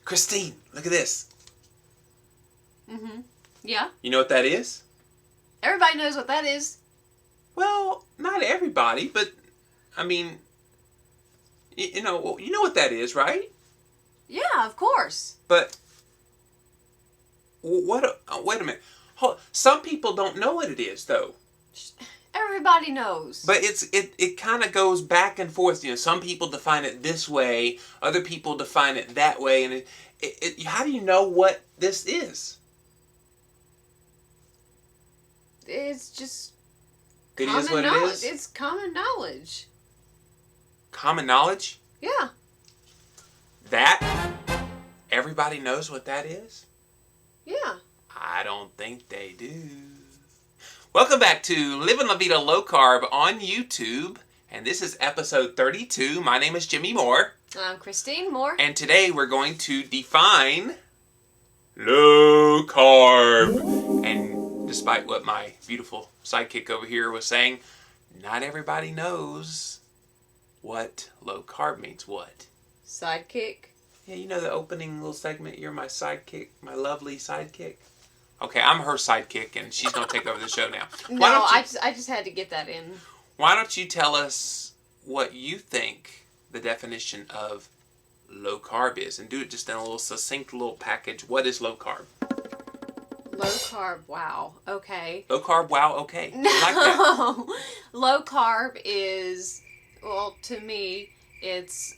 Christine, look at this. Yeah. You know what that is? Everybody knows what that is. Well, not everybody, but I mean, you know what that is, right? Yeah, of course. But wait a minute. Some people don't know what it is, though. Everybody knows. But it kind of goes back and forth. You know, some people define it this way, other people define it that way, and how do you know what this is? It's just It common is what knowledge. it is? It's common knowledge. Common knowledge? Yeah. That? Everybody knows what that is? Yeah. I don't think they do. Welcome back to Living La Vida Low Carb on YouTube. And this is episode 32. My name is Jimmy Moore. I'm Christine Moore. And today we're going to define low carb. And despite what my beautiful sidekick over here was saying, not everybody knows what low carb means. What? Sidekick. Yeah, you know the opening little segment, you're my sidekick, my lovely sidekick. Okay, I'm her sidekick, and she's going to take over the show now. I just had to get that in. Why don't you tell us what you think the definition of low carb is, and do it just in a little succinct little package. What is low carb? Low carb, wow. Okay. Low carb, wow, okay. No. I like that. Low carb is, well, to me, it's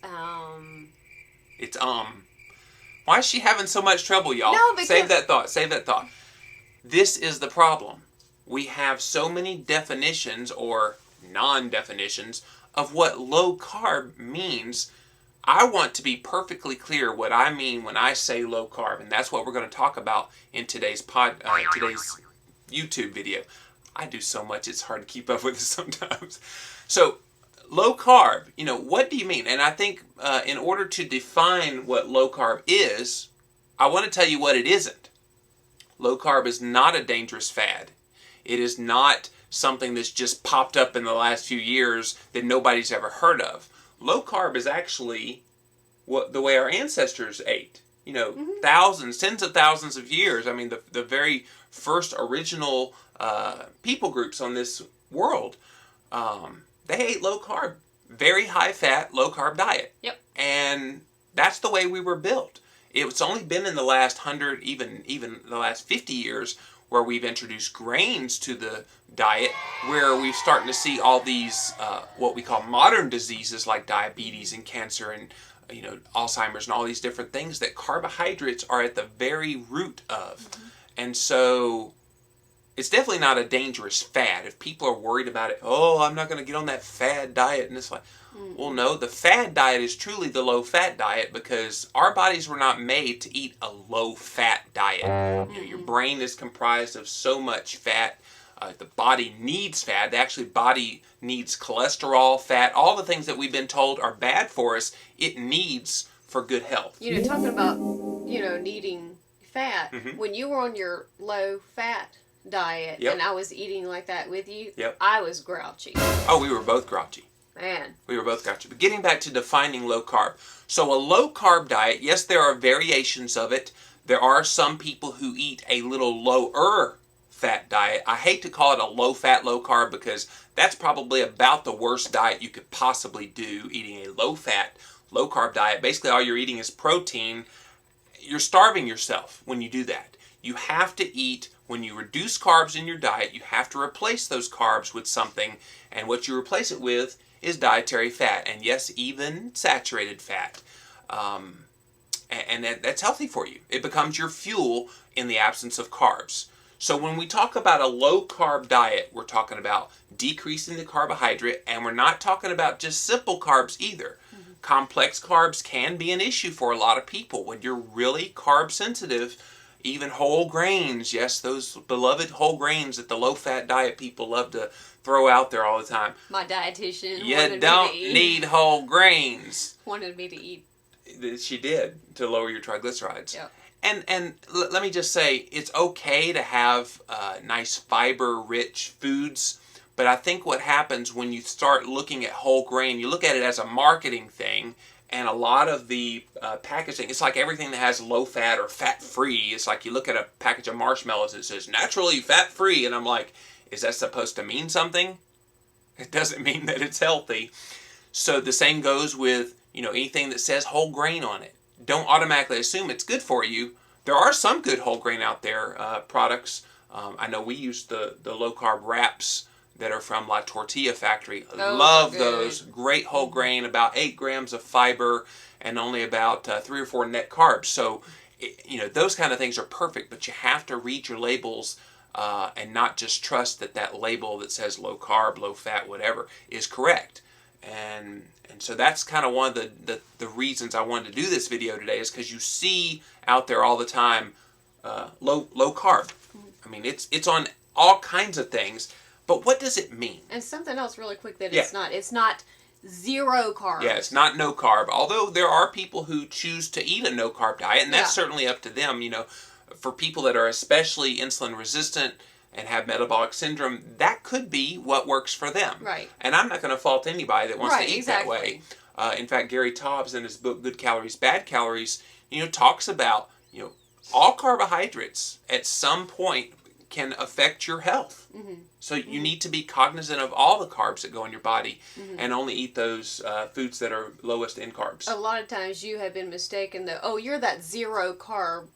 Why is she having so much trouble, y'all? No, because... Save that thought. This is the problem. We have so many definitions or non-definitions of what low carb means. I want to be perfectly clear what I mean when I say low carb, and that's what we're going to talk about in today's today's YouTube video. I do so much, it's hard to keep up with it sometimes. So, low carb, what do you mean? And I think in order to define what low carb is, I want to tell you what it isn't. Low carb is not a dangerous fad. It is not something that's just popped up in the last few years that nobody's ever heard of. Low carb is actually the way our ancestors ate. Thousands, tens of thousands of years. I mean, the very first original people groups on this world, they ate low carb, very high fat, low carb diet. Yep. And that's the way we were built. It's only been in the last 100, even the last 50 years, where we've introduced grains to the diet, where we're starting to see all these what we call modern diseases like diabetes and cancer and Alzheimer's and all these different things that carbohydrates are at the very root of. Mm-hmm. And so it's definitely not a dangerous fad. If people are worried about it, I'm not going to get on that fad diet, and it's like, well, no, the fad diet is truly the low-fat diet because our bodies were not made to eat a low-fat diet. Your brain is comprised of so much fat. The body needs fat. The body needs cholesterol, fat, all the things that we've been told are bad for us, it needs for good health. Talking about, needing fat, when you were on your low-fat diet and I was eating like that with you, I was grouchy. Oh, we were both grouchy. Man. We were both grouchy. But getting back to defining low carb. So a low carb diet, yes, there are variations of it. There are some people who eat a little lower fat diet. I hate to call it a low fat, low carb because that's probably about the worst diet you could possibly do, eating a low fat, low carb diet. Basically all you're eating is protein. You're starving yourself when you do that. You have to eat, when you reduce carbs in your diet, you have to replace those carbs with something, and what you replace it with is dietary fat, and yes, even saturated fat. And that's healthy for you. It becomes your fuel in the absence of carbs. So when we talk about a low-carb diet, we're talking about decreasing the carbohydrate, and we're not talking about just simple carbs either. Mm-hmm. Complex carbs can be an issue for a lot of people when you're really carb sensitive. Even whole grains, yes, those beloved whole grains that the low-fat diet people love to throw out there all the time. My dietitian you don't need whole grains. Wanted me to eat. She did, to lower your triglycerides. Yep. And let me just say, it's okay to have nice fiber-rich foods, but I think what happens when you start looking at whole grain, you look at it as a marketing thing, and a lot of the packaging, it's like everything that has low-fat or fat-free. It's like you look at a package of marshmallows and it says, naturally fat-free, and I'm like, is that supposed to mean something? It doesn't mean that it's healthy. So the same goes with, anything that says whole grain on it. Don't automatically assume it's good for you. There are some good whole grain out there, products. I know we use the low-carb wraps that are from La Tortilla Factory. Love those. Great whole grain, about 8 grams of fiber, and only about 3 or 4 net carbs. So, those kind of things are perfect, but you have to read your labels and not just trust that label that says low carb, low fat, whatever, is correct. And so that's kind of one of the reasons I wanted to do this video today, is because you see out there all the time low carb. I mean, it's on all kinds of things, but what does it mean? And something else really quick that it's not zero carbs. Yeah, it's not no carb, although there are people who choose to eat a no carb diet, and that's certainly up to them. For people that are especially insulin resistant and have metabolic syndrome, that could be what works for them. Right. And I'm not going to fault anybody that wants to eat that way. In fact, Gary Taubes in his book, Good Calories, Bad Calories, talks about, all carbohydrates at some point can affect your health. Mm-hmm. So you need to be cognizant of all the carbs that go in your body, and only eat those foods that are lowest in carbs. A lot of times you have been mistaken that, you're that zero carb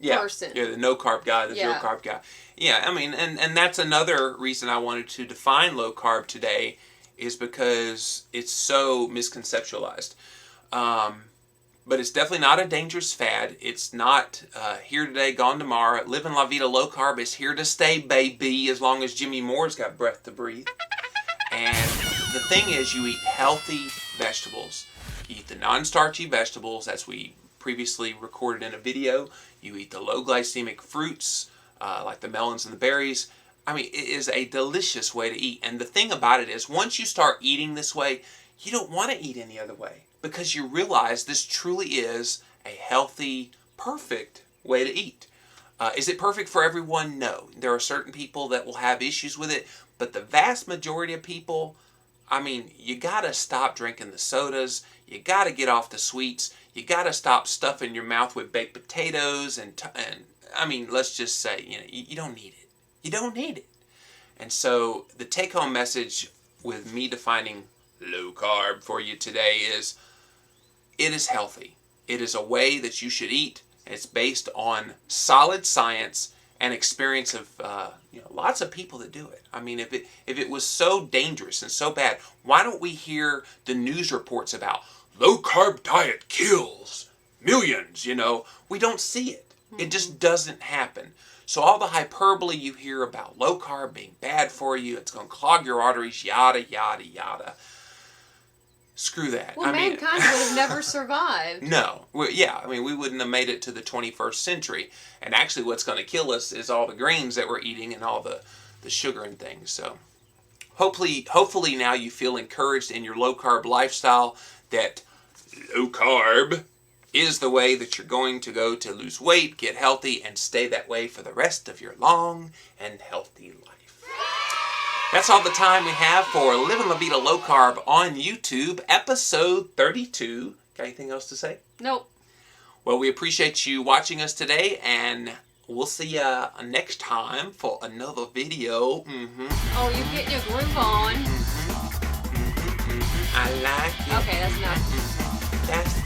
person. Yeah, the no carb guy, the zero carb guy. Yeah, I mean, and that's another reason I wanted to define low carb today, is because it's so misconceptualized. But it's definitely not a dangerous fad. It's not here today, gone tomorrow. Living La Vida Low Carb is here to stay, baby, as long as Jimmy Moore's got breath to breathe. And the thing is, you eat healthy vegetables. You eat the non-starchy vegetables, as we previously recorded in a video. You eat the low glycemic fruits, like the melons and the berries. I mean, it is a delicious way to eat. And the thing about it is, once you start eating this way, you don't want to eat any other way, because you realize this truly is a healthy, perfect way to eat. Is it perfect for everyone? No. There are certain people that will have issues with it, but the vast majority of people, I mean, you got to stop drinking the sodas. You got to get off the sweets. You got to stop stuffing your mouth with baked potatoes. And I mean, let's just say, you don't need it. You don't need it. And so the take-home message with me defining low carb for you today is, it is healthy. It is a way that you should eat. It's based on solid science and experience of lots of people that do it. I mean, if it was so dangerous and so bad, why don't we hear the news reports about low carb diet kills millions? We don't see it. It just doesn't happen. So all the hyperbole you hear about low carb being bad for you, it's going to clog your arteries, yada yada yada. Screw that. Well, mankind would have never survived. No. We wouldn't have made it to the 21st century. And actually what's going to kill us is all the grains that we're eating and all the sugar and things. So hopefully now you feel encouraged in your low-carb lifestyle that low carb is the way that you're going to go to lose weight, get healthy, and stay that way for the rest of your long and healthy life. That's all the time we have for Living La Vida Low Carb on YouTube, episode 32. Got anything else to say? Nope. Well, we appreciate you watching us today, and we'll see you next time for another video. Mm-hmm. Oh, you're getting your groove on. I like it. Okay, that's enough. That's